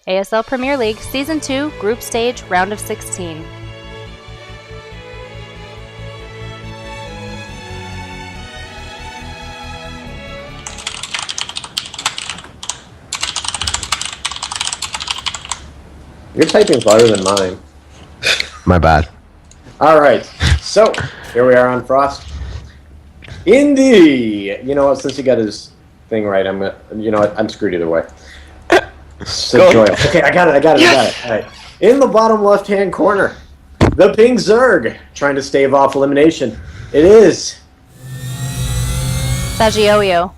ASL Premier League Season 2, Group Stage, Round of 16. Your typing's louder than mine. My bad. All right, so here we are on Frost. Indy, you know what? Since he got his thing right, I'm gonna. You know what? I'm screwed either way. Sagioio. Okay, I got it. All right. In the bottom left-hand corner, the pink Zerg trying to stave off elimination. It is Sagioio.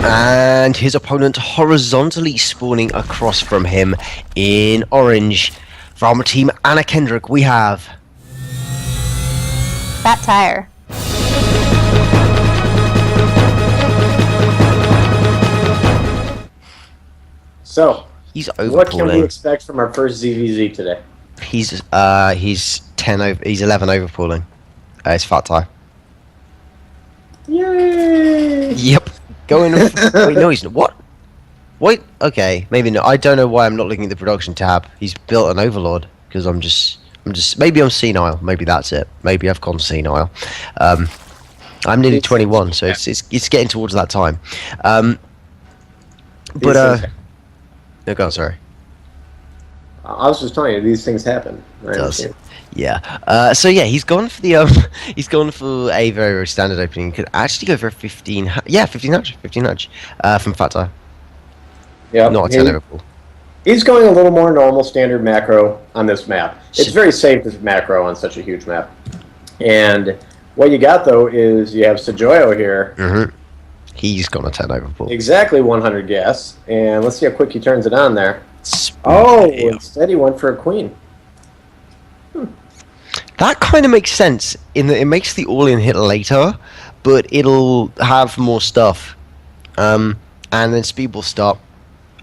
And his opponent horizontally spawning across from him in orange. From Team Anna Kendrick, we have FatTire. so. he's What can we overpooling. expect from our first ZVZ today? He's 10 over. He's 11 overpooling. It's FatTire. Yay! Yep. Going. Wait, no, he's not. What? Wait. Okay, maybe not. I don't know why I'm not looking at the production tab. He's built an Overlord because I'm just. Maybe I'm senile. Maybe that's it. Maybe I've gone senile. I'm nearly 21, so it's getting towards that time. No, go on, sorry. I was just telling you, these things happen. Right? Does. Yeah. So yeah, he's gone for the he's gone for a very, very standard opening. Could actually go for a 15. Yeah, 15 nudge from FatTire. Yeah. Not a 10 overpool. He's going a little more normal standard macro on this map. It's very safe as macro on such a huge map. And what you got though is you have Sagioio here. Mm-hmm. He's gone a 10 overpool. Exactly 100 gas. And let's see how quick he turns it on there. Oh, instead he went for a queen. That kind of makes sense in that it makes the all-in hit later, but it'll have more stuff, and then speed will stop,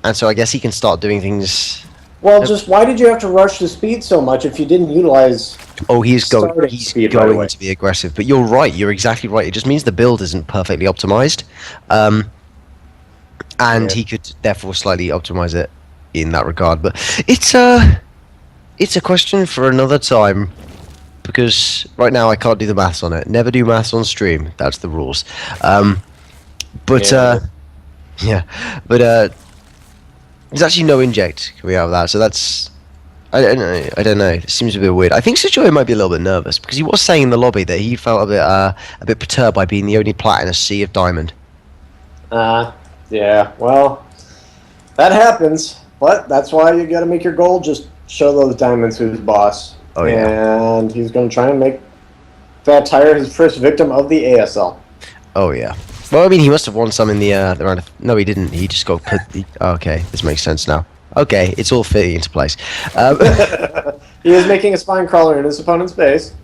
and so I guess he can start doing things. Well, just why did you have to rush the speed so much if you didn't utilize? Oh, he's going speed right away. to be aggressive, but you're right. You're exactly right. It just means the build isn't perfectly optimized, and he could therefore slightly optimize it in that regard. But it's a question for another time. Because right now I can't do the maths on it. Never do maths on stream. That's the rules. But there's actually no inject coming out of that. So that's I don't know. It seems a bit weird. I think Sagioio might be a little bit nervous because he was saying in the lobby that he felt a bit perturbed by being the only plat in a sea of diamond. Yeah. Well, that happens. But that's why you got to make your goal. Just show those diamonds who's boss. Oh, yeah. And he's going to try and make FatTire his first victim of the ASL. Oh, yeah. Well, I mean, he must have won some in the round of... No, he didn't. He just got put... Okay, this makes sense now. Okay, it's all fitting into place. He is making a spine crawler in his opponent's base.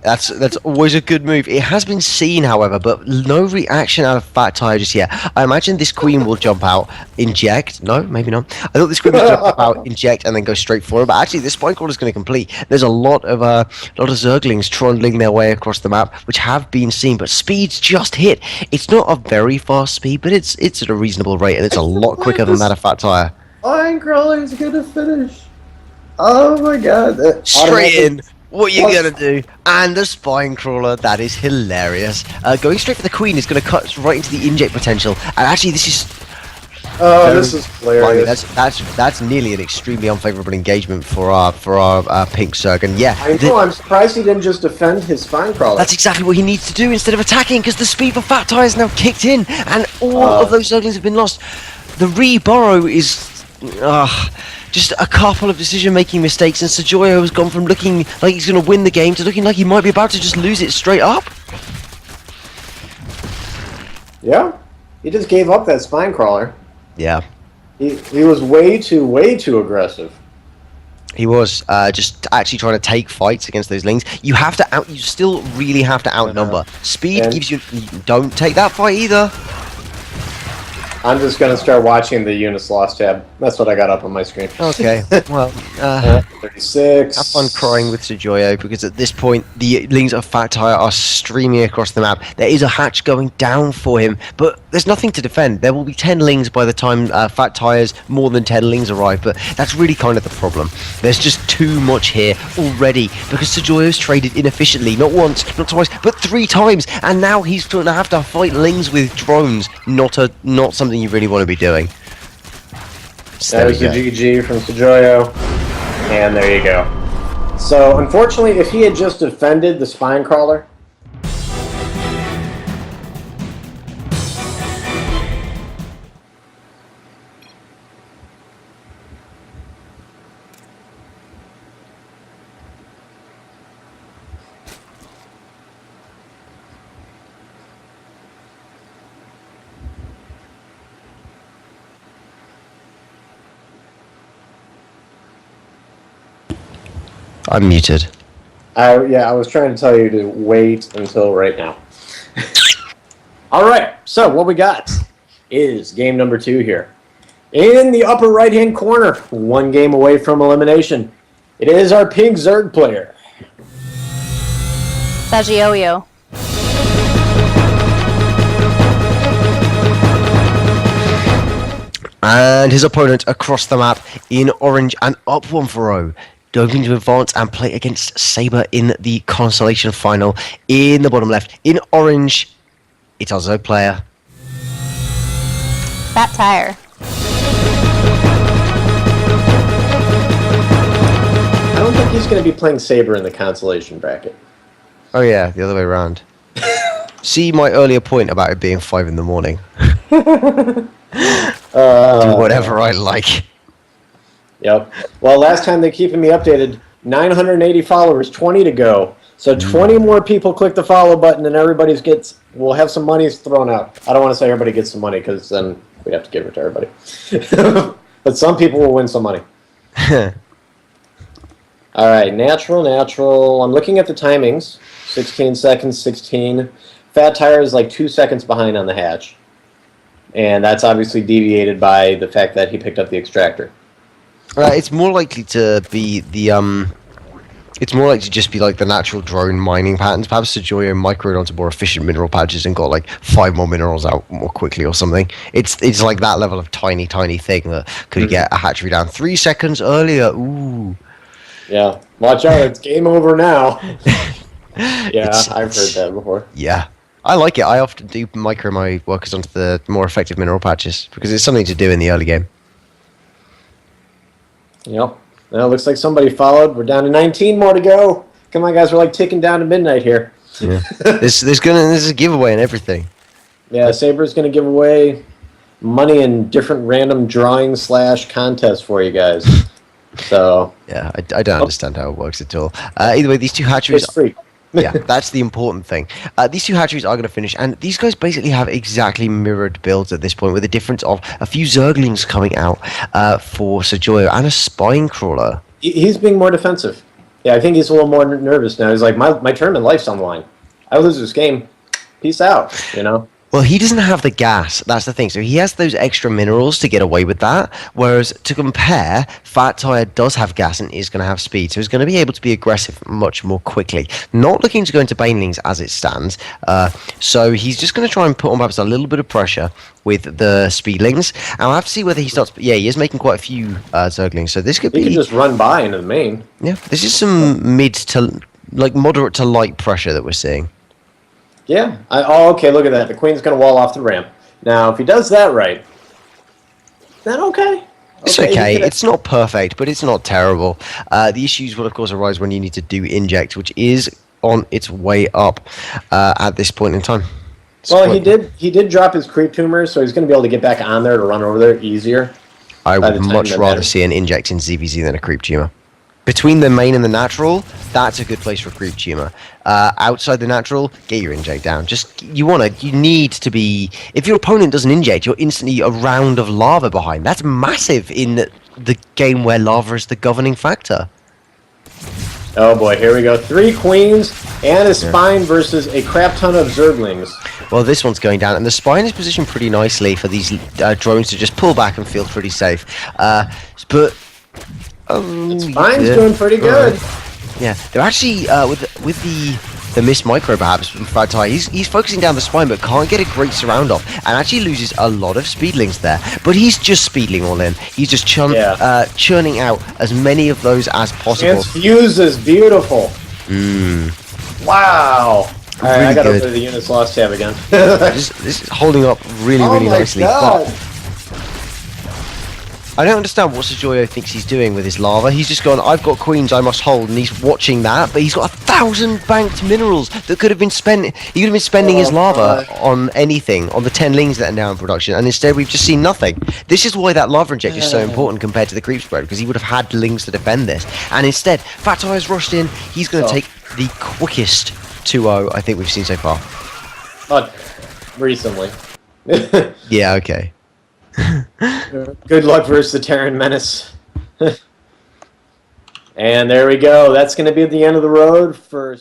That's always a good move. It has been seen, however, but no reaction out of FatTire just yet. I imagine this queen will jump out, inject. No, maybe not. I thought this queen would jump out, inject, and then go straight for it. But actually, this spine crawler is going to complete. There's a lot of Zerglings trundling their way across the map, which have been seen. But speed's just hit. It's not a very fast speed, but it's at a reasonable rate, and it's a lot quicker than that of FatTire. Spine crawler's going to finish. Oh my god. Straight in. What are you going to do? And the spine crawler, that is hilarious. Going straight for the queen is going to cut right into the inject potential. And actually, this is... Oh, this is hilarious. That's nearly an extremely unfavorable engagement for our pink Zerg. And yeah, I know, I'm surprised he didn't just defend his spine crawler. That's exactly what he needs to do instead of attacking, because the speed for FatTire is now kicked in, and all of those Zerglings have been lost. The re-burrow is... just a couple of decision-making mistakes, and Sagioio has gone from looking like he's going to win the game to looking like he might be about to just lose it straight up. Yeah, he just gave up that spine crawler. Yeah. He was way too aggressive. He was just actually trying to take fights against those lings. You still really have to outnumber. Speed gives you... Don't take that fight either. I'm just gonna start watching the units lost tab. That's what I got up on my screen. Okay, well, 36. have fun crying with Sagioio, because at this point, the Lings of FatTire are streaming across the map. There is a hatch going down for him, but there's nothing to defend. There will be 10 Lings by the time FatTire's more than 10 Lings arrive, but that's really kind of the problem. There's just too much here already, because Sagioio's traded inefficiently, not once, not twice, but 3 times, and now he's going to have to fight Lings with drones, not something you really want to be doing. So That was the GG from Sagioio, and there you go. So, unfortunately, if he had just defended the spine crawler, I'm muted. I was trying to tell you to wait until right now. All right, so what we got is game number 2 here. In the upper right-hand corner, 1 game away from elimination, it is our pink Zerg player. Sagioio. And his opponent across the map in orange and up 1 for 0. Hoping to advance and play against Saber in the Constellation final. In the bottom left, in orange, it's our Zerg player. FatTire. I don't think he's going to be playing Saber in the consolation bracket. Oh yeah, the other way around. See my earlier point about it being 5 in the morning. Do whatever I like. Yep. Well, last time they're keeping me updated, 980 followers, 20 to go. So 20 more people click the follow button, and we'll have some money thrown out. I don't want to say everybody gets some money, because then we'd have to give it to everybody. But some people will win some money. All right, natural. I'm looking at the timings. 16 seconds, 16. FatTire is like 2 seconds behind on the hatch. And that's obviously deviated by the fact that he picked up the extractor. It's more likely to be the it's more likely to just be like the natural drone mining patterns. Perhaps Sagioio microed onto more efficient mineral patches and got like 5 more minerals out more quickly or something. It's like that level of tiny thing that could get a hatchery down 3 seconds earlier. Ooh. Yeah, watch out! It's game over now. Yeah, I've heard that before. Yeah, I like it. I often do micro my workers onto the more effective mineral patches because it's something to do in the early game. Yep. Well, it looks like somebody followed. We're down to 19 more to go. Come on, guys. We're like ticking down to midnight here. Yeah. There's a giveaway and everything. Yeah, Saber's going to give away money in different random drawings / contests for you guys. So yeah, I don't understand how it works at all. Either way, these 2 hatcheries... It's free. Yeah, that's the important thing. These 2 hatcheries are going to finish, and these guys basically have exactly mirrored builds at this point, with a difference of a few Zerglings coming out for Sagioio and a Spine Crawler. He's being more defensive. Yeah, I think he's a little more nervous now. He's like, my term in life's on the line. I lose this game. Peace out, you know? Well, he doesn't have the gas. That's the thing. So he has those extra minerals to get away with that. Whereas to compare, FatTire does have gas and is going to have speed. So he's going to be able to be aggressive much more quickly. Not looking to go into Banelings as it stands. So he's just going to try and put on perhaps a little bit of pressure with the Speedlings. And I'll have to see whether he starts... Yeah, he is making quite a few Zerglings. So this could be... He can just run by into the main. Yeah, this is some mid to... like moderate to light pressure that we're seeing. Yeah. Okay, look at that. The Queen's going to wall off the ramp. Now, if he does that right, then okay. It's okay. It's not perfect, but it's not terrible. The issues will, of course, arise when you need to do inject, which is on its way up at this point in time. Well, he did drop his creep tumor, so he's going to be able to get back on there to run over there easier. I would much rather see an inject in ZVZ than a creep tumor. Between the main and the natural, that's a good place for creep tumor. Outside the natural, get your inject down. You need to be... If your opponent doesn't inject, you're instantly a round of lava behind. That's massive in the game where lava is the governing factor. Oh boy, here we go. 3 queens and a spine versus a crap ton of zerglings. Well, this one's going down, and the spine is positioned pretty nicely for these drones to just pull back and feel pretty safe. But Spine's doing pretty good. Yeah, they're actually with the missed micro perhaps from FatTire. He's focusing down the spine, but can't get a great surround off, and actually loses a lot of speedlings there. But he's just speedling all in. He's just churning out as many of those as possible. Transfuse is beautiful. Wow. All right, Really I gotta good. play the units lost tab again. This is holding up really nicely. God. But I don't understand what Sagioio thinks he's doing with his lava. He's just gone, I've got queens I must hold, and he's watching that, but he's got 1,000 banked minerals that could have been spent. He could have been spending his lava on anything, on the 10 lings that are now in production, and instead we've just seen nothing. This is why that lava inject is so important compared to the creep spread, because he would have had lings to defend this. And instead, FatTire's rushed in. He's going to take the quickest 2-0 I think we've seen so far. Recently. Yeah, okay. Good luck versus the Terran Menace. And there we go. That's going to be at the end of the road for...